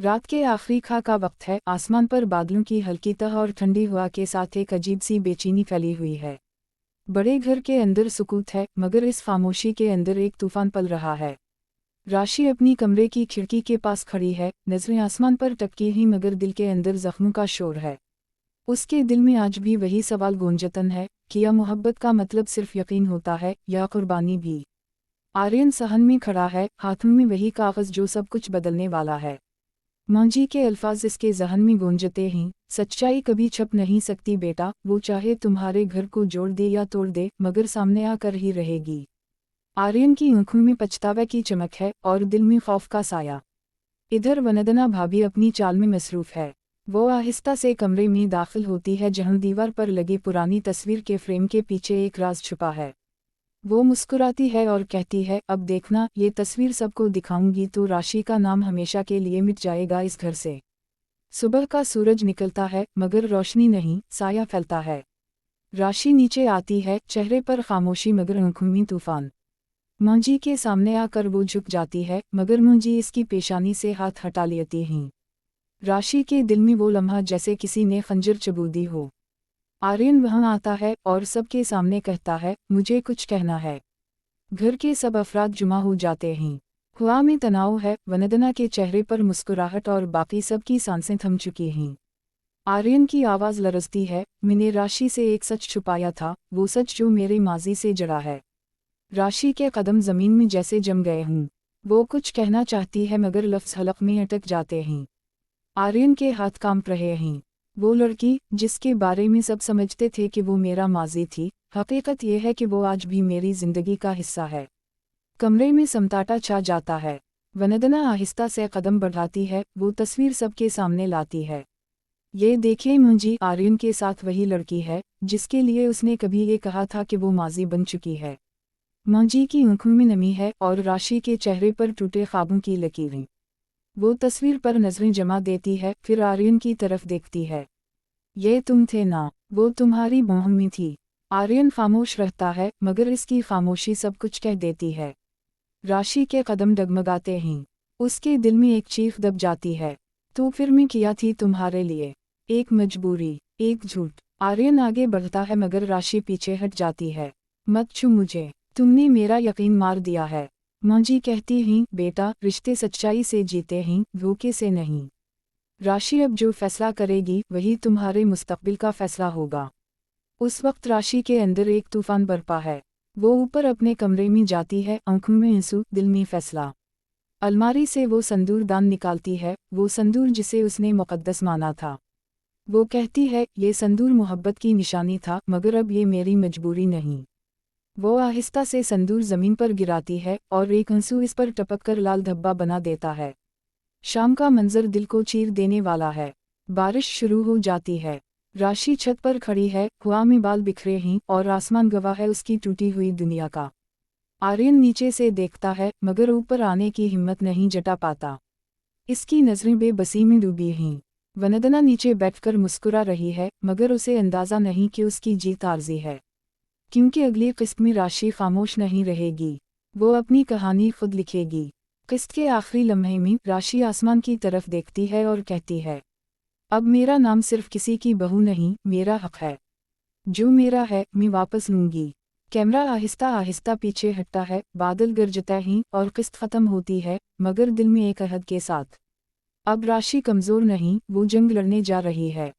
रात के आखिरी खा का वक्त है। आसमान पर बादलों की हल्की तह और ठंडी हवा के साथ एक अजीब सी बेचैनी फैली हुई है। बड़े घर के अंदर सुकूत है, मगर इस खामोशी के अंदर एक तूफान पल रहा है। राशि अपनी कमरे की खिड़की के पास खड़ी है, नजरें आसमान पर टककी ही, मगर दिल के अंदर जख्मों का शोर है। उसके दिल में आज भी वही सवाल गूंजतन है, क्या मोहब्बत का मतलब सिर्फ यकीन होता है या कुर्बानी भी। आर्यन सहन में खड़ा है, हाथों में वही कागज जो सब कुछ बदलने वाला है। माँ जी के अल्फाज इसके जहन में गूंजते ही, सच्चाई कभी छप नहीं सकती बेटा, वो चाहे तुम्हारे घर को जोड़ दे या तोड़ दे, मगर सामने आकर ही रहेगी। आर्यन की आंखों में पछतावे की चमक है और दिल में खौफ का साया। इधर वंदना भाभी अपनी चाल में मसरूफ है। वो आहिस्ता से कमरे में दाखिल होती है जहां दीवार पर लगी पुरानी तस्वीर के फ्रेम के पीछे एक राज छुपा है। वो मुस्कुराती है और कहती है, अब देखना, ये तस्वीर सबको दिखाऊंगी तो राशि का नाम हमेशा के लिए मिट जाएगा इस घर से। सुबह का सूरज निकलता है, मगर रोशनी नहीं, साया फैलता है। राशि नीचे आती है, चेहरे पर खामोशी मगर आंखों में तूफान। माँ जी के सामने आकर वो झुक जाती है, मगर माँ जी इसकी पेशानी से हाथ हटा लेती हैं। राशि के दिल में वो लम्हा जैसे किसी ने खंजर चबू दी हो। आर्यन वहां आता है और सबके सामने कहता है, मुझे कुछ कहना है। घर के सब अफराद जुमा हो जाते हैं। हवा में तनाव है, वंदना के चेहरे पर मुस्कुराहट और बाकी सबकी सांसें थम चुकी हैं। आर्यन की आवाज़ लरजती है, मैंने राशि से एक सच छुपाया था, वो सच जो मेरे माजी से जड़ा है। राशि के कदम जमीन में जैसे जम गए हों। वो कुछ कहना चाहती है मगर लफ्ज़ हलक में अटक जाते हैं। आर्यन के हाथ कांप रहे हैं। वो लड़की, जिसके बारे में सब समझते थे कि वो मेरा माजी थी, हकीकत यह है कि वो आज भी मेरी जिंदगी का हिस्सा है। कमरे में समताटा छा जाता है। वंदना आहिस्ता से कदम बढ़ाती है, वो तस्वीर सबके सामने लाती है। ये देखिए मुंजी, आर्यन के साथ वही लड़की है जिसके लिए उसने कभी ये कहा था कि वो माजी बन चुकी है। मुंजी की आंखों में नमी है और राशि के चेहरे पर टूटे ख्वाबों की लकीरें। वो तस्वीर पर नजरें जमा देती है, फिर आर्यन की तरफ देखती है। ये तुम थे ना, वो तुम्हारी मोह में थी। आर्यन खामोश रहता है, मगर इसकी खामोशी सब कुछ कह देती है। राशि के कदम डगमगाते हैं। उसके दिल में एक चीख दब जाती है। तो फिर मैं किया थी तुम्हारे लिए, एक मजबूरी, एक झूठ। आर्यन आगे बढ़ता है मगर राशि पीछे हट जाती है। मत छू मुझे, तुमने मेरा यकीन मार दिया है। माँ जी कहती हैं, बेटा, रिश्ते सच्चाई से जीते हैं, धोखे से नहीं। राशि अब जो फैसला करेगी वही तुम्हारे मुस्तकबिल का फैसला होगा। उस वक्त राशि के अंदर एक तूफान बरपा है। वो ऊपर अपने कमरे में जाती है, आंखों में आंसू, दिल में फैसला। अलमारी से वो संदूर दान निकालती है, वो संदूर जिसे उसने मुकद्दस माना था। वो कहती है, ये संदूर मोहब्बत की निशानी था, मगर अब ये मेरी मजबूरी नहीं। वो आहिस्ता से संदूर जमीन पर गिराती है और एक आंसू इस पर टपक कर लाल धब्बा बना देता है। शाम का मंजर दिल को चीर देने वाला है। बारिश शुरू हो जाती है। राशि छत पर खड़ी है, हवा में बाल बिखरे हैं और आसमान गवाह है उसकी टूटी हुई दुनिया का। आर्यन नीचे से देखता है, मगर ऊपर आने की हिम्मत नहीं जटा पाता। इसकी नजरें बेबसी में डूबी हैं। वंदना नीचे बैठकर मुस्कुरा रही है, मगर उसे अंदाजा नहीं कि उसकी जीत आरजी है। क्योंकि अगली किस्त में राशि खामोश नहीं रहेगी। वो अपनी कहानी खुद लिखेगी। किस्त के आखिरी लम्हे में राशि आसमान की तरफ देखती है और कहती है, अब मेरा नाम सिर्फ किसी की बहू नहीं, मेरा हक है। जो मेरा है मैं वापस लूंगी। कैमरा आहिस्ता आहिस्ता पीछे हटता है, बादल गरजता हैं और किस्त खत्म होती है, मगर दिल में एक अहद के साथ। अब राशि कमजोर नहीं, वो जंग लड़ने जा रही है।